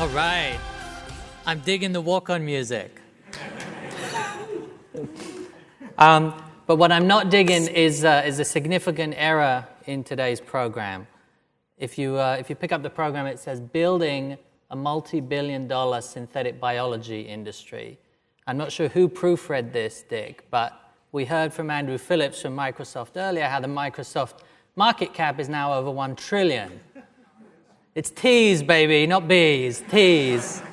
All right. I'm digging the walk-on music. But what I'm not digging is a significant error in today's program. If you pick up the program, it says building a multi-billion-dollar synthetic biology industry. I'm not sure who proofread this, Dick, but we heard from Andrew Phillips from Microsoft earlier how the Microsoft market cap is now over 1 trillion. It's T's, baby, not B's, T's.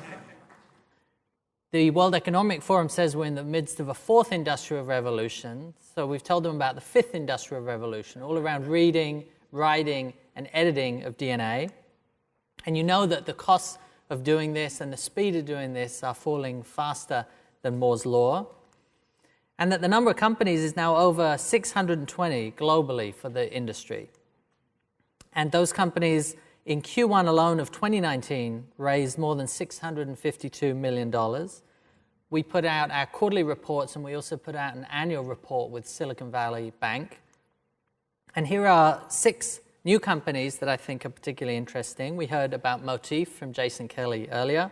The World Economic Forum says we're in the midst of a 4th industrial revolution. So we've told them about the 5th industrial revolution, all around reading, writing, and editing of DNA. And you know that the costs of doing this and the speed of doing this are falling faster than Moore's law. And that the number of companies is now over 620 globally for the industry. And those companies in Q1 alone of 2019 raised more than $652 million. We put out our quarterly reports, and we also put out an annual report with Silicon Valley Bank. And here are 6 new companies that I think are particularly interesting. We heard about Motif from Jason Kelly earlier.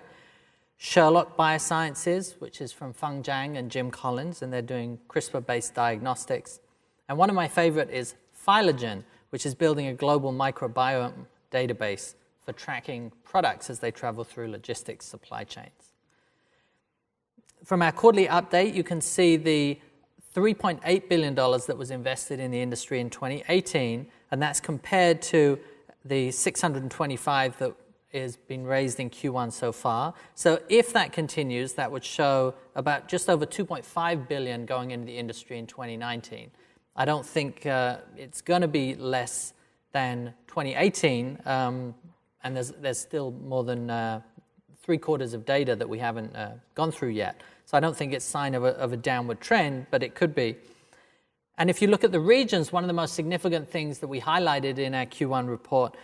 Sherlock Biosciences, which is from Feng Zhang and Jim Collins, and they're doing CRISPR-based diagnostics. And one of my favorite is Phylogen, which is building a global microbiome database for tracking products as they travel through logistics supply chains. From our quarterly update, you can see the $3.8 billion that was invested in the industry in 2018, and that's compared to the $625 that has been raised in Q1 so far. So if that continues, that would show about just over $2.5 billion going into the industry in 2019. I don't think it's going to be less than 2018, and there's still more than 3/4 of data that we haven't gone through yet. So I don't think it's a sign of a downward trend, but it could be. And if you look at the regions, one of the most significant things that we highlighted in our Q1 report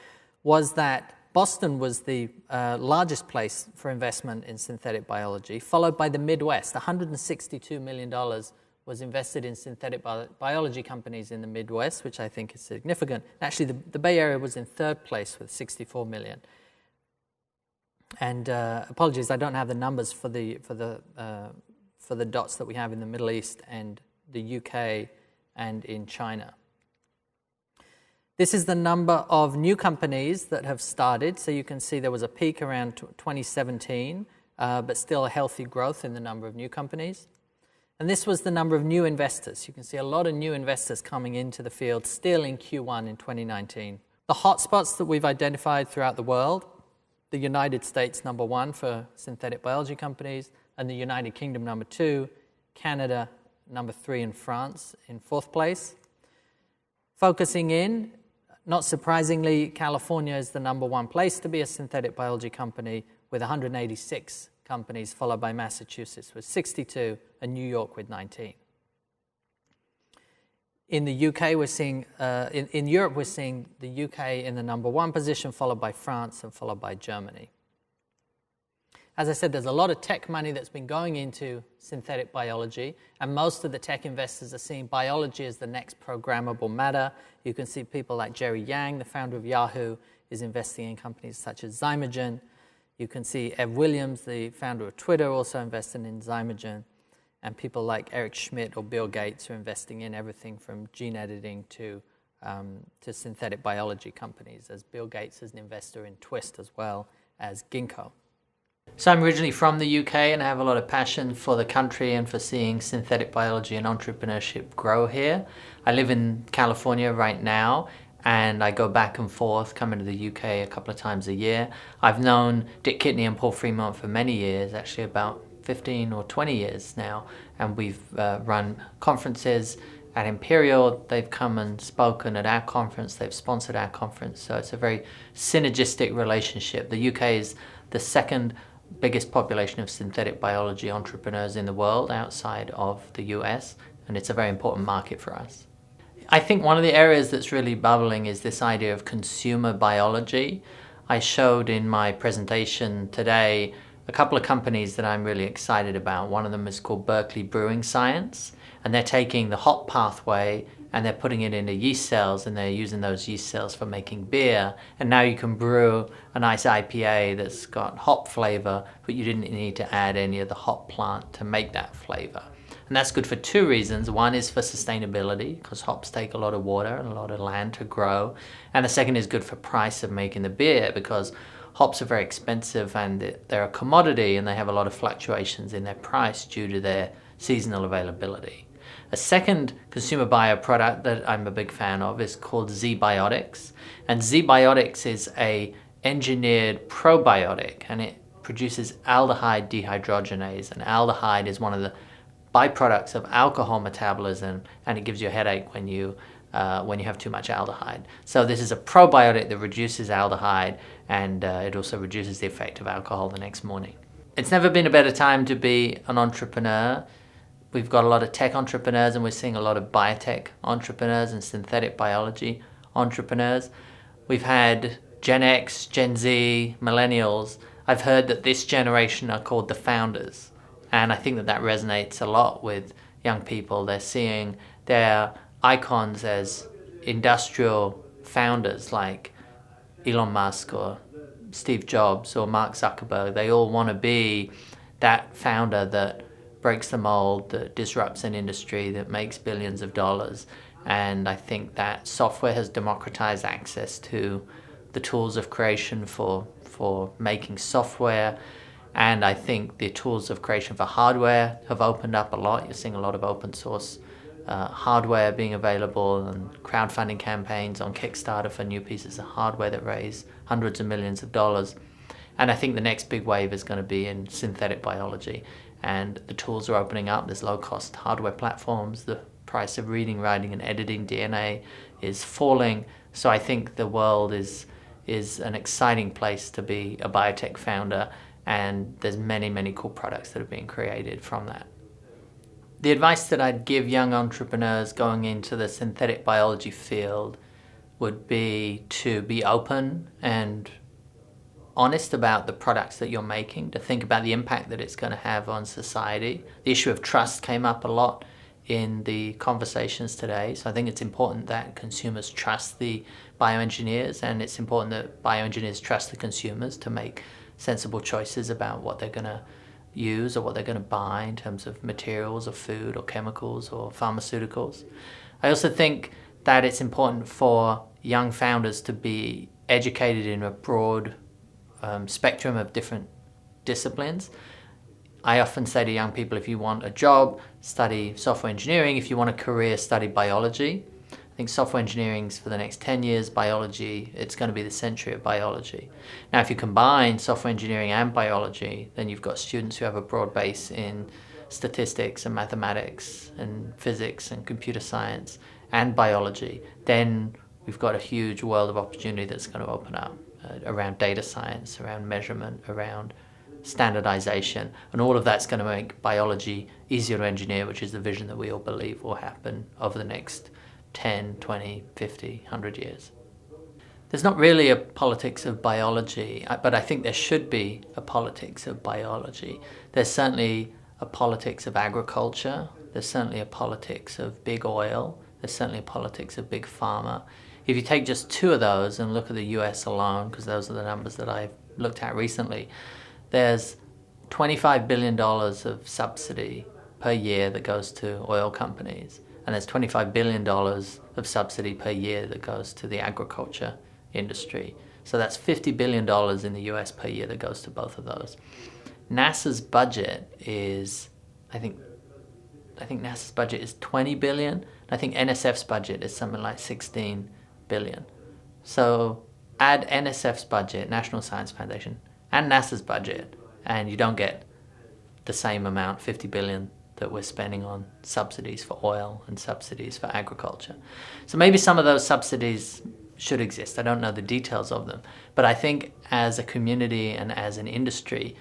was that Boston was the largest place for investment in synthetic biology, followed by the Midwest. $162 million was invested in synthetic biology companies in the Midwest, which I think is significant. Actually, the Bay Area was in 3rd place with $64 million. And apologies, I don't have the numbers for the dots that we have in the Middle East and the UK and in China. This is the number of new companies that have started. So you can see there was a peak around 2017, but still a healthy growth in the number of new companies. And this was the number of new investors. You can see a lot of new investors coming into the field still in Q1 in 2019. The hotspots that we've identified throughout the world, the United States number 1 for synthetic biology companies, and the United Kingdom number 2, Canada number 3, and France in 4th place. Focusing in, not surprisingly, California is the number 1 place to be a synthetic biology company with 186 companies, followed by Massachusetts with 62 and New York with 19. In the UK, we're seeing, in Europe, we're seeing the UK in the number 1 position, followed by France and followed by Germany. As I said, there's a lot of tech money that's been going into synthetic biology, and most of the tech investors are seeing biology as the next programmable matter. You can see people like Jerry Yang, the founder of Yahoo, is investing in companies such as Zymergen. You can see Ev Williams, the founder of Twitter, also investing in Zymergen. And people like Eric Schmidt or Bill Gates are investing in everything from gene editing to synthetic biology companies, as Bill Gates is an investor in Twist as well as Ginkgo. So I'm originally from the UK, and I have a lot of passion for the country and for seeing synthetic biology and entrepreneurship grow here. I live in California right now, and I go back and forth, coming to the UK a couple of times a year. I've known Dick Kidney and Paul Fremont for many years, actually about 15 or 20 years now, and we've run conferences at Imperial. They've come and spoken at our conference, they've sponsored our conference, so it's a very synergistic relationship. The UK is the 2nd biggest population of synthetic biology entrepreneurs in the world outside of the US, and it's a very important market for us. I think one of the areas that's really bubbling is this idea of consumer biology. I showed in my presentation today a couple of companies that I'm really excited about. One of them is called Berkeley Brewing Science, and they're taking the hop pathway and they're putting it into yeast cells, and they're using those yeast cells for making beer. And now you can brew a nice IPA that's got hop flavor, but you didn't need to add any of the hop plant to make that flavor. And that's good for two reasons. One is for sustainability, because hops take a lot of water and a lot of land to grow. And the second is good for price of making the beer, because hops are very expensive and they're a commodity, and they have a lot of fluctuations in their price due to their seasonal availability. A second consumer bio product that I'm a big fan of is called Xebiotix. And Xebiotix is a engineered probiotic, and it produces aldehyde dehydrogenase. And aldehyde is one of the byproducts of alcohol metabolism, and it gives you a headache when you have too much aldehyde. So this is a probiotic that reduces aldehyde, and it also reduces the effect of alcohol the next morning. It's never been a better time to be an entrepreneur. We've got a lot of tech entrepreneurs, and we're seeing a lot of biotech entrepreneurs and synthetic biology entrepreneurs. We've had Gen X, Gen Z, millennials. I've heard that this generation are called the founders. And I think that resonates a lot with young people. They're seeing their icons as industrial founders like Elon Musk or Steve Jobs or Mark Zuckerberg. They all want to be that founder that breaks the mold, that disrupts an industry, that makes billions of dollars. And I think that software has democratized access to the tools of creation for making software. And I think the tools of creation for hardware have opened up a lot. You're seeing a lot of open source hardware being available, and crowdfunding campaigns on Kickstarter for new pieces of hardware that raise hundreds of millions of dollars. And I think the next big wave is going to be in synthetic biology. And the tools are opening up. There's low-cost hardware platforms. The price of reading, writing, and editing DNA is falling. So I think the world is an exciting place to be a biotech founder, and there's many, many cool products that are being created from that. The advice that I'd give young entrepreneurs going into the synthetic biology field would be to be open and honest about the products that you're making, to think about the impact that it's going to have on society. The issue of trust came up a lot in the conversations today, so I think it's important that consumers trust the bioengineers, and it's important that bioengineers trust the consumers to make sensible choices about what they're going to use or what they're going to buy in terms of materials or food or chemicals or pharmaceuticals. I also think that it's important for young founders to be educated in a broad spectrum of different disciplines. I often say to young people, if you want a job, study software engineering. If you want a career, study biology. I think software engineering's for the next 10 years, biology, it's going to be the century of biology. Now, if you combine software engineering and biology, then you've got students who have a broad base in statistics and mathematics and physics and computer science and biology. Then we've got a huge world of opportunity that's going to open up around data science, around measurement, around standardization, and all of that's going to make biology easier to engineer, which is the vision that we all believe will happen over the next 10, 20, 50, 100 years. There's not really a politics of biology, but I think there should be a politics of biology. There's certainly a politics of agriculture. There's certainly a politics of big oil. There's certainly a politics of big pharma. If you take just two of those and look at the US alone, because those are the numbers that I've looked at recently, there's $25 billion of subsidy per year that goes to oil companies. And there's $25 billion of subsidy per year that goes to the agriculture industry. So that's $50 billion in the US per year that goes to both of those. NASA's budget is, I think NASA's budget is $20 billion. I think NSF's budget is something like $16 billion. So add NSF's budget, National Science Foundation, and NASA's budget, and you don't get the same amount, $50 billion, that we're spending on subsidies for oil and subsidies for agriculture. So maybe some of those subsidies should exist. I don't know the details of them. But I think as a community and as an industry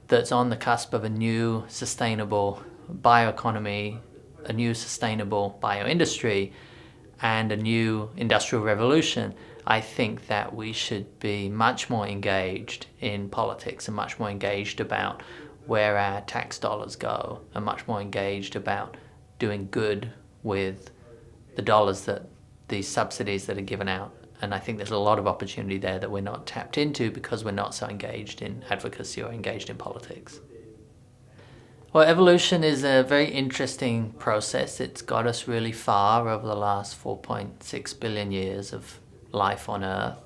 that's on the cusp of a new sustainable bioeconomy, a new sustainable bioindustry, and a new industrial revolution, I think that we should be much more engaged in politics and much more engaged about where our tax dollars go, and much more engaged about doing good with the dollars that these subsidies that are given out. And I think there's a lot of opportunity there that we're not tapped into because we're not so engaged in advocacy or engaged in politics. Well, evolution is a very interesting process. It's got us really far over the last 4.6 billion years of life on Earth.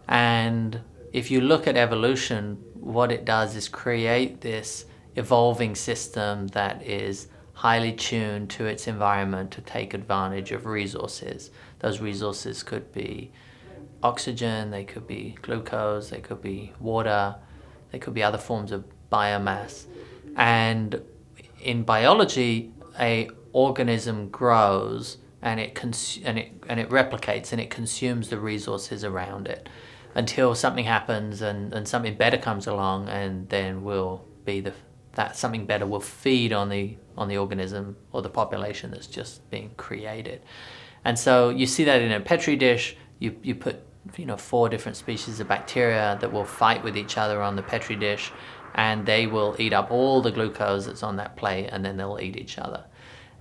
And if you look at evolution, what it does is create this evolving system that is highly tuned to its environment to take advantage of resources. Those resources could be oxygen, they could be glucose, they could be water, they could be other forms of biomass. And in biology, a organism grows and it replicates and it consumes the resources around it until something happens and something better comes along, and then that something better will feed on the organism or the population that's just being created. And so you see that in a petri dish. You put 4 different species of bacteria that will fight with each other on the petri dish, and they will eat up all the glucose that's on that plate, and then they'll eat each other.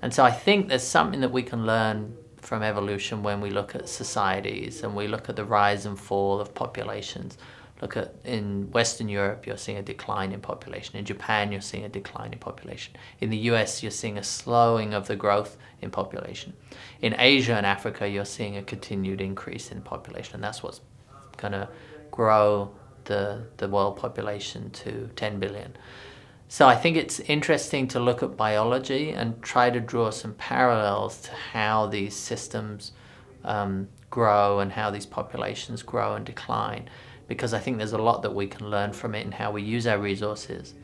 And so I think there's something that we can learn from evolution when we look at societies and we look at the rise and fall of populations. Look at, in Western Europe, you're seeing a decline in population. In Japan, you're seeing a decline in population. In the US, you're seeing a slowing of the growth in population. In Asia and Africa, you're seeing a continued increase in population, and that's what's going to grow the world population to 10 billion. So I think it's interesting to look at biology and try to draw some parallels to how these systems grow and how these populations grow and decline, because I think there's a lot that we can learn from it and how we use our resources.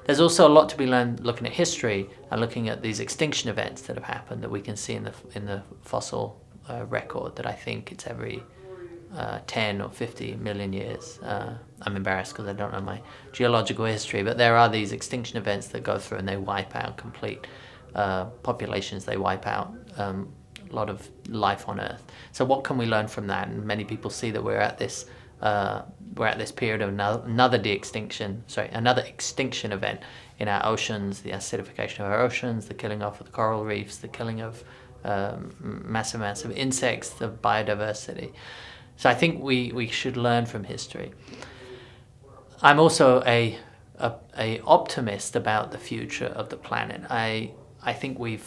There's also a lot to be learned looking at history and looking at these extinction events that have happened that we can see in the fossil record, that I think it's every 10 or 50 million years. I'm embarrassed because I don't know my geological history, but there are these extinction events that go through and they wipe out complete populations. They wipe out a lot of life on Earth. So what can we learn from that? And many people see that we're at this period of another extinction event in our oceans, the acidification of our oceans, the killing off of the coral reefs, the killing of massive amounts of insects, the biodiversity. So I think we should learn from history. I'm also a optimist about the future of the planet. I think we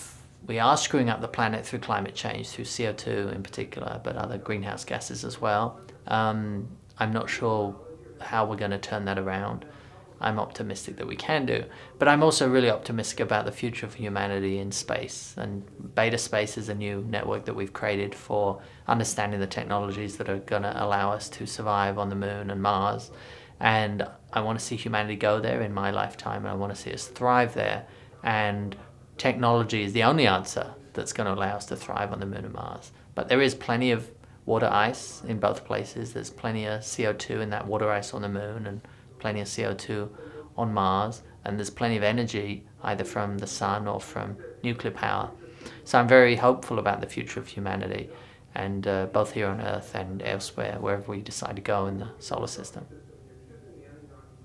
are screwing up the planet through climate change, through CO2 in particular, but other greenhouse gases as well. I'm not sure how we're going to turn that around. I'm optimistic that we can do, but I'm also really optimistic about the future of humanity in space. And Beta Space is a new network that we've created for understanding the technologies that are going to allow us to survive on the moon and Mars. And I want to see humanity go there in my lifetime, and I want to see us thrive there. And technology is the only answer that's going to allow us to thrive on the moon and Mars. But there is plenty of water ice in both places. There's plenty of CO2 in that water ice on the moon, and plenty of CO2 on Mars, and there's plenty of energy either from the sun or from nuclear power. So I'm very hopeful about the future of humanity, and both here on Earth and elsewhere, wherever we decide to go in the solar system.